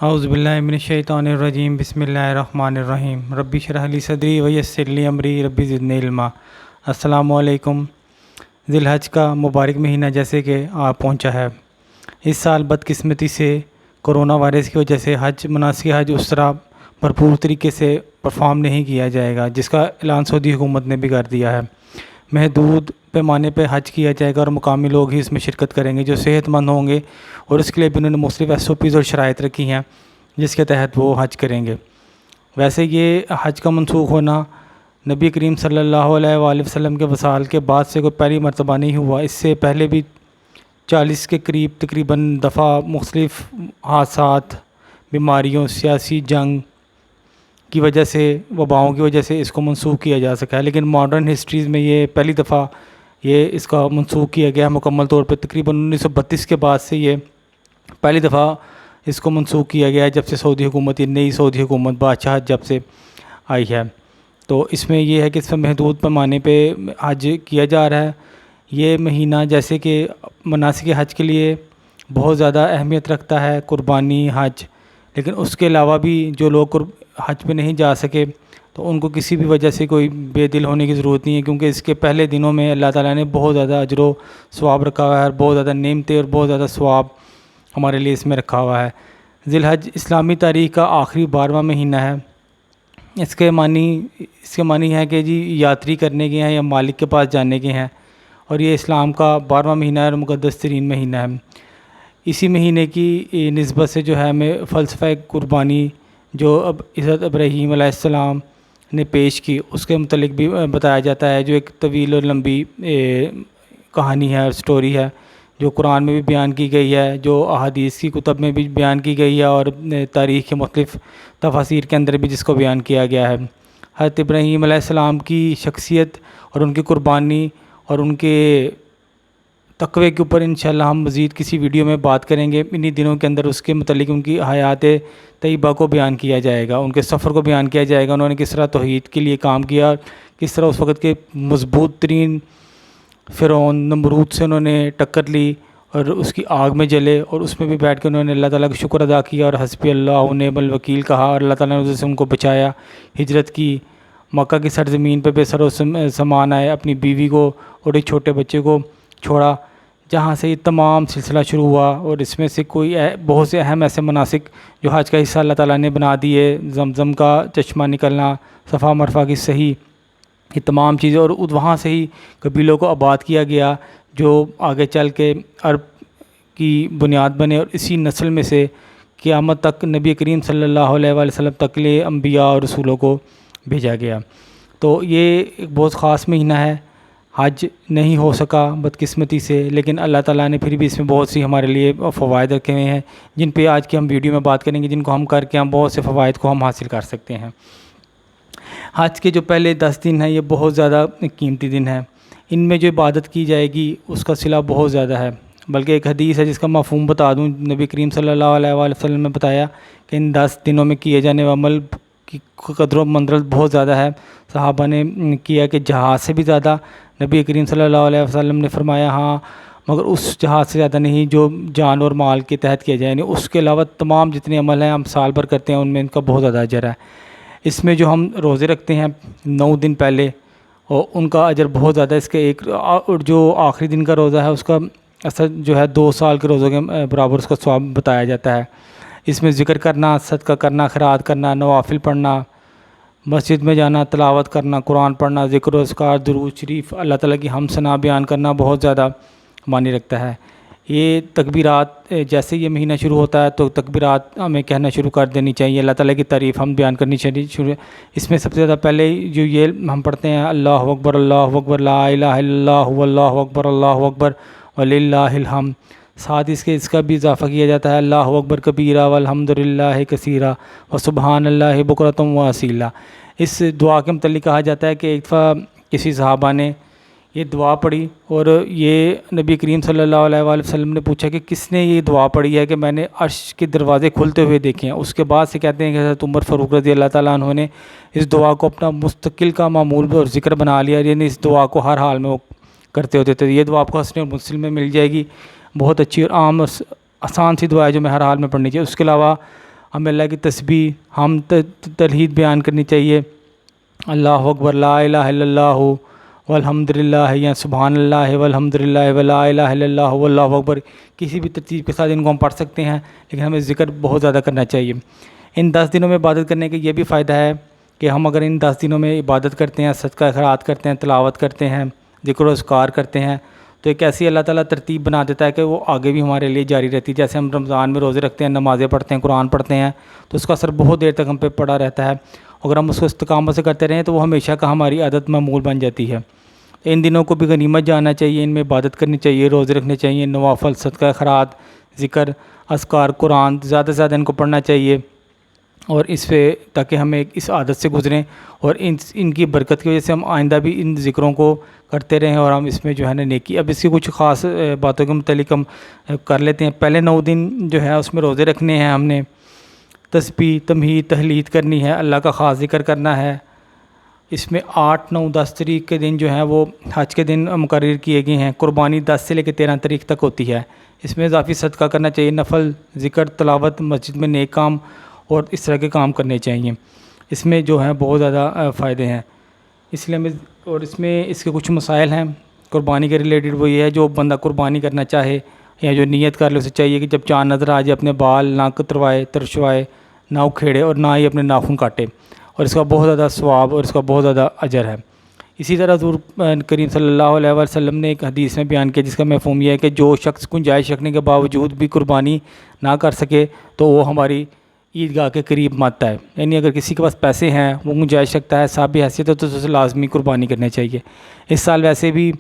اعوذ باللہ من الشیطان الرجیم بسم اللہ الرحمن الرحیم ربی اشرح لی صدری ویسر لی امری ربی زدنی علما۔ السلام علیکم۔ ذی الحج کا مبارک مہینہ جیسے کہ پہنچا ہے، اس سال بدقسمتی سے کرونا وائرس کی وجہ سے مناسک حج اس طرح بھرپور طریقے سے پرفارم نہیں کیا جائے گا جس کا اعلان سعودی حکومت نے بھی کر دیا ہے۔ محدود پیمانے پہ حج کیا جائے گا اور مقامی لوگ ہی اس میں شرکت کریں گے جو صحت مند ہوں گے، اور اس کے لیے بھی انہوں نے مختلف SOPs اور شرائط رکھی ہیں جس کے تحت وہ حج کریں گے۔ ویسے یہ حج کا منسوخ ہونا نبی کریم صلی اللہ علیہ وآلہ وسلم کے وصال کے بعد سے کوئی پہلی مرتبہ نہیں ہوا، اس سے پہلے بھی 40 کے قریب تقریباً دفعہ مختلف حادثات، بیماریوں، سیاسی جنگ کی وجہ سے، وباؤں کی وجہ سے اس کو منسوخ کیا جا سکا ہے، لیکن ماڈرن ہسٹریز میں یہ پہلی دفعہ اس کا منسوخ کیا گیا مکمل طور پہ۔ تقریباً 1932 کے بعد سے یہ پہلی دفعہ اس کو منسوخ کیا گیا ہے جب سے سعودی حکومت، یہ نئی سعودی حکومت بادشاہ جب سے آئی ہے۔ تو اس میں یہ ہے کہ اس میں محدود پیمانے پہ حج کیا جا رہا ہے۔ یہ مہینہ جیسے کہ مناسک حج کے لیے بہت زیادہ اہمیت رکھتا ہے، قربانی حج، لیکن اس کے علاوہ بھی جو لوگ حج پہ نہیں جا سکے تو ان کو کسی بھی وجہ سے کوئی بے دل ہونے کی ضرورت نہیں ہے، کیونکہ اس کے پہلے دنوں میں اللہ تعالیٰ نے بہت زیادہ اجر و ثواب رکھا ہوا ہے، اور بہت زیادہ نعمتیں اور بہت زیادہ ثواب ہمارے لیے اس میں رکھا ہوا ہے۔ ذی الحج اسلامی تاریخ کا آخری 12واں مہینہ ہے۔ اس کے معنی ہے کہ جی یاتری کرنے کے ہیں یا مالک کے پاس جانے کے ہیں، اور یہ اسلام کا 12واں مہینہ ہے اور مقدس ترین مہینہ ہے۔ اسی مہینے کی نسبت سے جو ہے ہمیں فلسفہ قربانی جو اب حضرت ابراہیم علیہ السلام نے پیش کی اس کے متعلق بھی بتایا جاتا ہے، جو ایک طویل اور لمبی کہانی ہے اور سٹوری ہے جو قرآن میں بھی بیان کی گئی ہے، جو احادیث کی کتب میں بھی بیان کی گئی ہے، اور تاریخ کے مختلف تفاسیر کے اندر بھی جس کو بیان کیا گیا ہے۔ حضرت ابراہیم علیہ السلام کی شخصیت اور ان کی قربانی اور ان کے تقوی کے اوپر انشاءاللہ ہم مزید کسی ویڈیو میں بات کریں گے۔ انہی دنوں کے اندر اس کے متعلق ان کی حیات طیبہ کو بیان کیا جائے گا، ان کے سفر کو بیان کیا جائے گا، انہوں نے کس طرح توحید کے لیے کام کیا، کس طرح اس وقت کے مضبوط ترین فرعون نمرود سے انہوں نے ٹکر لی اور اس کی آگ میں جلے، اور اس میں بھی بیٹھ کے انہوں نے اللہ تعالیٰ کا شکر ادا کیا اور حسبی اللہ و نعم الوکیل کہا، اور اللہ تعالیٰ نے اسے ان کو بچایا، ہجرت کی، مکہ کی سرزمین پہ بے سر و سامان آئے، اپنی بیوی کو اور ایک چھوٹے بچے کو چھوڑا، جہاں سے یہ تمام سلسلہ شروع ہوا۔ اور اس میں سے کوئی بہت سے اہم ایسے مناسک جو حج کا حصہ اللہ تعالیٰ نے بنا دیے، زمزم کا چشمہ نکلنا، صفا مرفہ کی صحیح، یہ تمام چیزیں، اور وہاں سے ہی قبیلوں کو آباد کیا گیا جو آگے چل کے عرب کی بنیاد بنے، اور اسی نسل میں سے قیامت تک نبی کریم صلی اللہ علیہ وآلہ وسلم تک لے انبیاء اور رسولوں کو بھیجا گیا۔ تو یہ ایک بہت خاص مہینہ ہے۔ حج نہیں ہو سکا بدقسمتی سے، لیکن اللہ تعالیٰ نے پھر بھی اس میں بہت سی ہمارے لیے فوائد رکھے ہوئے ہیں جن پہ آج کی ہم ویڈیو میں بات کریں گے، جن کو ہم کر کے ہم بہت سے فوائد کو ہم حاصل کر سکتے ہیں۔ حج کے جو پہلے 10 دن ہیں یہ بہت زیادہ قیمتی دن ہیں، ان میں جو عبادت کی جائے گی اس کا صلہ بہت زیادہ ہے، بلکہ ایک حدیث ہے جس کا مفہوم بتا دوں۔ نبی کریم صلی اللہ علیہ وآلہ وسلم نے بتایا کہ ان 10 دنوں میں کیے جانے والے عمل کی قدر و منزلت بہت زیادہ ہے۔ صحابہ نے کیا کہ جہاد سے بھی زیادہ، نبی کریم صلی اللہ علیہ وسلم نے فرمایا ہاں، مگر اس جہاد سے زیادہ نہیں جو جان اور مال کے تحت کیا جائے، یعنی اس کے علاوہ تمام جتنے عمل ہیں ہم سال بھر کرتے ہیں ان میں ان کا بہت زیادہ اجر ہے۔ اس میں جو ہم روزے رکھتے ہیں 9 دن پہلے، اور ان کا اجر بہت زیادہ ہے۔ اس کے ایک اور جو آخری دن کا روزہ ہے اس کا اثر جو ہے 2 سال کے روزوں کے برابر اس کا ثواب بتایا جاتا ہے۔ اس میں ذکر کرنا، صدقہ کرنا، خیرات کرنا، نوافل پڑھنا، مسجد میں جانا، تلاوت کرنا، قرآن پڑھنا، ذکر و اذکار، درود شریف، اللہ تعالیٰ کی حمد ثنا بیان کرنا بہت زیادہ معنی رکھتا ہے۔ یہ تکبیرات جیسے یہ مہینہ شروع ہوتا ہے تو تکبیرات ہمیں کہنا شروع کر دینی چاہیے، اللہ تعالیٰ کی تعریف ہم بیان کرنی چاہیے۔ اس میں سب سے زیادہ پہلے جو یہ ہم پڑھتے ہیں اللہ اکبر لا الہ الا اللہ واللہ اکبر اللہ اکبر وللہ الحمد، ساتھ اس کا بھی اضافہ کیا جاتا ہے اللہ اکبر کبیرہ والحمد للہ کثیرہ وسبحان اللہ بکرۃ واصیلا۔ اس دعا کے متعلق کہا جاتا ہے کہ ایک دفعہ کسی صحابہ نے یہ دعا پڑھی، اور یہ نبی کریم صلی اللہ علیہ وآلہ وسلم نے پوچھا کہ کس نے یہ دعا پڑھی ہے کہ میں نے عرش کے دروازے کھلتے ہوئے دیکھے ہیں۔ اس کے بعد سے کہتے ہیں کہ حضرت عمر فاروق رضی اللہ تعالیٰ عنہ نے اس دعا کو اپنا مستقل کا معمول اور ذکر بنا لیا، یعنی اس دعا کو ہر حال میں وہ کرتے ہوتے تھے۔ یہ دعا آپ کو حسن اور مسلم میں مل جائے گی، بہت اچھی اور عام آسان سی دعا ہے جو میں ہر حال میں پڑھنی چاہیے۔ اس کے علاوہ ہمیں اللہ کی تسبیح ہم تلحید بیان کرنی چاہیے، اللہ اکبر لا الہ الا اللہ والحمد للہ، یا سبحان اللہ والحمد للہ ولا الہ الا اللہ واللہ اکبر، کسی بھی ترتیب کے ساتھ ان کو ہم پڑھ سکتے ہیں، لیکن ہمیں ذکر بہت زیادہ کرنا چاہیے۔ ان 10 دنوں میں عبادت کرنے کا یہ بھی فائدہ ہے کہ ہم اگر ان 10 دنوں میں عبادت کرتے ہیں، صدقہ خیرات کرتے ہیں، تلاوت کرتے ہیں، ذکر و اذکار کرتے ہیں، تو ایک ایسی اللہ تعالیٰ ترتیب بنا دیتا ہے کہ وہ آگے بھی ہمارے لیے جاری رہتی ہے۔ جیسے ہم رمضان میں روزے رکھتے ہیں، نمازیں پڑھتے ہیں، قرآن پڑھتے ہیں، تو اس کا اثر بہت دیر تک ہم پہ پڑا رہتا ہے۔ اگر ہم اس کو استقامت سے کرتے رہیں تو وہ ہمیشہ کا ہماری عادت معمول بن جاتی ہے۔ ان دنوں کو بھی غنیمت جاننا چاہیے، ان میں عبادت کرنی چاہیے، روزے رکھنے چاہیے، نوافل، صدقہ خیرات، ذکر اذکار، قرآن زیادہ سے زیادہ ان کو پڑھنا چاہیے، اور اس پہ تاکہ ہمیں اس عادت سے گزریں، اور ان کی برکت کی وجہ سے ہم آئندہ بھی ان ذکروں کو کرتے رہیں، اور ہم اس میں جو ہے نا نیکی۔ اب اس کی کچھ خاص باتوں کے متعلق ہم کر لیتے ہیں۔ پہلے 9 دن جو ہے اس میں روزے رکھنے ہیں، ہم نے تسبیح، تمہید، تحلید کرنی ہے، اللہ کا خاص ذکر کرنا ہے۔ اس میں 8، 9، 10 تاریخ کے دن جو ہیں وہ حج کے دن مقرر کیے گئے ہیں۔ قربانی 10 سے لے کے 13 تاریخ تک ہوتی ہے۔ اس میں اضافی صدقہ کرنا چاہیے، نفل، ذکر، تلاوت، مسجد میں نیک کام اور اس طرح کے کام کرنے چاہیے۔ اس میں جو ہیں بہت زیادہ فائدے ہیں، اس لیے اور اس میں اس کے کچھ مسائل ہیں قربانی کے ریلیٹڈ۔ وہ یہ ہے جو بندہ قربانی کرنا چاہے یا جو نیت کر لے، اسے چاہیے کہ جب چاند نظر آ جائے اپنے بال نہ کتروائے، ترشوائے، نہ اکھیڑے، اور نہ ہی اپنے ناخن کاٹے، اور اس کا بہت زیادہ ثواب اور اس کا بہت زیادہ اجر ہے۔ اسی طرح حضور کریم صلی اللہ علیہ وسلم نے ایک حدیث میں بیان کیا جس کا مفہوم یہ ہے کہ جو شخص گنجائش رکھنے کے باوجود بھی قربانی نہ کر سکے تو وہ ہماری عیدگاہ کے قریب مت ہے۔ یعنی اگر کسی کے پاس پیسے ہیں، وہ گنجائش رکھتا ہے، صاحب حیثیت ہے، تو اسے لازمی قربانی کرنے چاہیے۔ اس سال ویسے بھی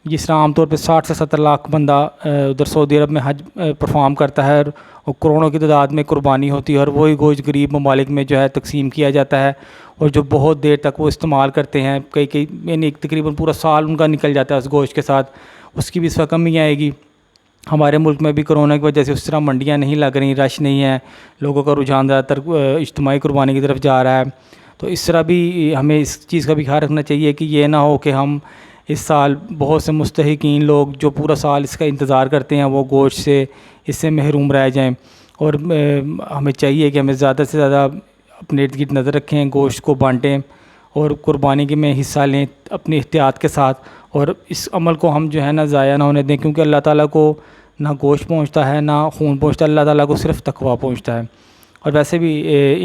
جس طرح عام طور پہ 60 سے 70 لاکھ بندہ ادھر سعودی عرب میں حج پرفارم کرتا ہے، اور کروڑوں کی تعداد میں قربانی ہوتی ہے، اور وہی گوشت غریب ممالک میں جو ہے تقسیم کیا جاتا ہے، اور جو بہت دیر تک وہ استعمال کرتے ہیں، کئی یعنی تقریباً پورا سال ان کا نکل جاتا ہے اس گوشت کے ساتھ، اس کی بھی اس وقت کمی آئے گی۔ ہمارے ملک میں بھی کرونا کی وجہ سے اس طرح منڈیاں نہیں لگ رہی، رش نہیں ہے، لوگوں کا رجحان زیادہ تر اجتماعی قربانی کی طرف جا رہا ہے۔ تو اس طرح بھی ہمیں اس چیز کا بھی خیال رکھنا چاہیے کہ یہ نہ ہو کہ ہم اس سال بہت سے مستحقین لوگ جو پورا سال اس کا انتظار کرتے ہیں وہ گوشت سے اس سے محروم رہ جائیں، اور ہمیں چاہیے کہ ہمیں زیادہ سے زیادہ اپنے ارد گرد نظر رکھیں، گوشت کو بانٹیں اور قربانی کے میں حصہ لیں اپنی احتیاط کے ساتھ، اور اس عمل کو ہم جو ہے نا ضائع نہ ہونے دیں، کیونکہ اللہ تعالیٰ کو نہ گوشت پہنچتا ہے نہ خون پہنچتا ہے، اللہ تعالیٰ کو صرف تقویٰ پہنچتا ہے۔ اور ویسے بھی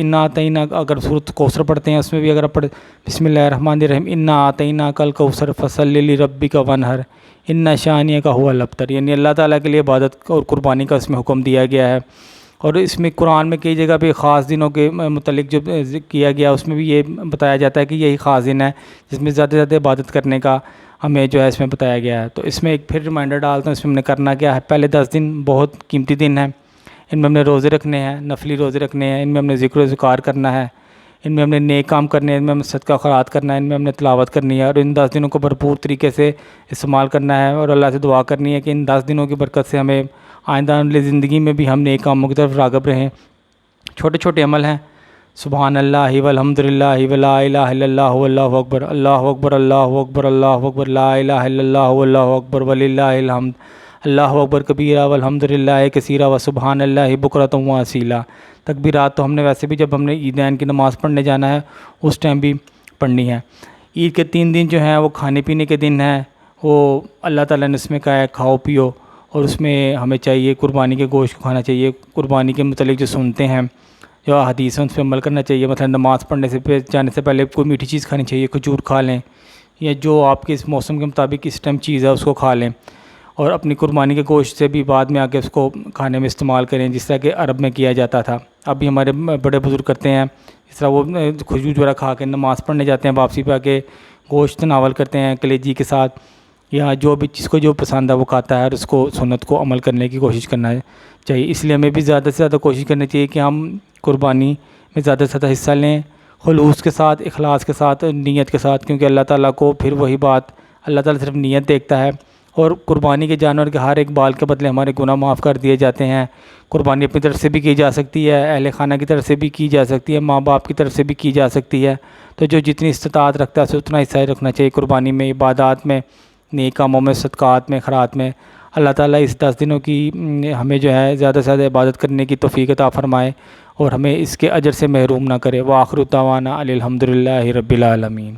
انا اعطیناک اگر سورۃ کوثر پڑھتے ہیں، اس میں بھی اگر پڑھ بسم اللہ الرحمن الرحیم انا اعطیناک الکوثر فصلی لربک وانحر ان شانئک هو الابتر، یعنی اللہ تعالیٰ کے لیے عبادت اور قربانی کا اس میں حکم دیا گیا ہے۔ اور اس میں قرآن میں کئی جگہ پہ خاص دنوں کے متعلق جو کیا گیا اس میں بھی یہ بتایا جاتا ہے کہ یہی خاص دن ہے جس میں زیادہ سے زیادہ عبادت کرنے کا ہمیں جو ہے اس میں بتایا گیا ہے۔ تو اس میں ایک پھر ریمائنڈر ڈالتا ہوں، اس میں ہم نے کرنا کیا ہے۔ پہلے 10 دن بہت قیمتی دن ہیں، ان میں ہم نے روزے رکھنے ہیں، نفلی روزے رکھنے ہیں، ان میں ہم نے ذکر و اذکار کرنا ہے، ان میں ہم نے نیک کام کرنے ہیں، ان میں ہم نے صدقہ خیرات کرنا ہے، ان میں ہم نے تلاوت کرنی ہے، اور ان 10 دنوں کو بھرپور طریقے سے استعمال کرنا ہے، اور اللہ سے دعا کرنی ہے کہ ان 10 دنوں کی برکت سے ہمیں آئندہ والی زندگی میں بھی ہم نیک کاموں کی طرف راغب رہیں۔ چھوٹے چھوٹے عمل ہیں، سبحان اللہ والحمد للہ ولا الہ الا اللہ واللہ اکبر، اللہ اکبر اللہ اکبر اللہ اکبر، لا الہ الا اللہ واللہ اکبر وللہ الحمد، اللہ اکبر کبیرہ والحمد للہ کثیرہ وسبحان اللہ بکرۃ واصیلا۔ تکبیرات تو ہم نے ویسے بھی جب ہم نے عیدین کی نماز پڑھنے جانا ہے اس ٹائم بھی پڑھنی ہے۔ عید کے 3 دن جو ہیں وہ کھانے پینے کے دن ہیں، وہ اللہ تعالیٰ نے اس میں کہا ہے کھاؤ پیو، اور اس میں ہمیں چاہیے قربانی کے گوشت کو کھانا چاہیے، قربانی کے متعلق جو سنتے ہیں جو حدیث ہیں اس پہ عمل کرنا چاہیے، مثلا نماز پڑھنے سے جانے سے پہلے کوئی میٹھی چیز کھانی چاہیے، کھجور کھا لیں، یا جو آپ کے اس موسم کے مطابق اس ٹائم چیز ہے اس کو کھا لیں، اور اپنی قربانی کے گوشت سے بھی بعد میں آ کے اس کو کھانے میں استعمال کریں، جس طرح کہ عرب میں کیا جاتا تھا۔ اب بھی ہمارے بڑے بزرگ کرتے ہیں، اس طرح وہ کھجور وغیرہ کھا کے نماز پڑھنے جاتے ہیں، واپسی پہ آ کے گوشت تناول کرتے ہیں کلیجی کے ساتھ، یا جو بھی جس کو جو پسند ہے وہ کھاتا ہے، اور اس کو سنت کو عمل کرنے کی کوشش کرنا چاہیے۔ اس لیے ہمیں بھی زیادہ سے زیادہ کوشش کرنی چاہیے کہ ہم قربانی میں زیادہ سے زیادہ حصہ لیں، خلوص کے ساتھ، اخلاص کے ساتھ، نیت کے ساتھ، کیونکہ اللہ تعالیٰ کو پھر وہی بات، اللہ تعالیٰ صرف نیت دیکھتا ہے، اور قربانی کے جانور کے ہر ایک بال کے بدلے ہمارے گناہ معاف کر دیے جاتے ہیں۔ قربانی اپنی طرف سے بھی کی جا سکتی ہے، اہل خانہ کی طرف سے بھی کی جا سکتی ہے، ماں باپ کی طرف سے بھی کی جا سکتی ہے، تو جو جتنی استطاعت رکھتا ہے اسے اتنا حصہ رکھنا چاہیے قربانی میں، عبادات میں، نیک کاموں میں، صدقات میں، خیرات میں۔ اللہ تعالیٰ اس 10 دنوں کی ہمیں جو ہے زیادہ سے زیادہ عبادت کرنے کی توفیق عطا فرمائے، اور ہمیں اس کے اجر سے محروم نہ کرے۔ وآخر دعوانا الحمد للہ رب العالمین۔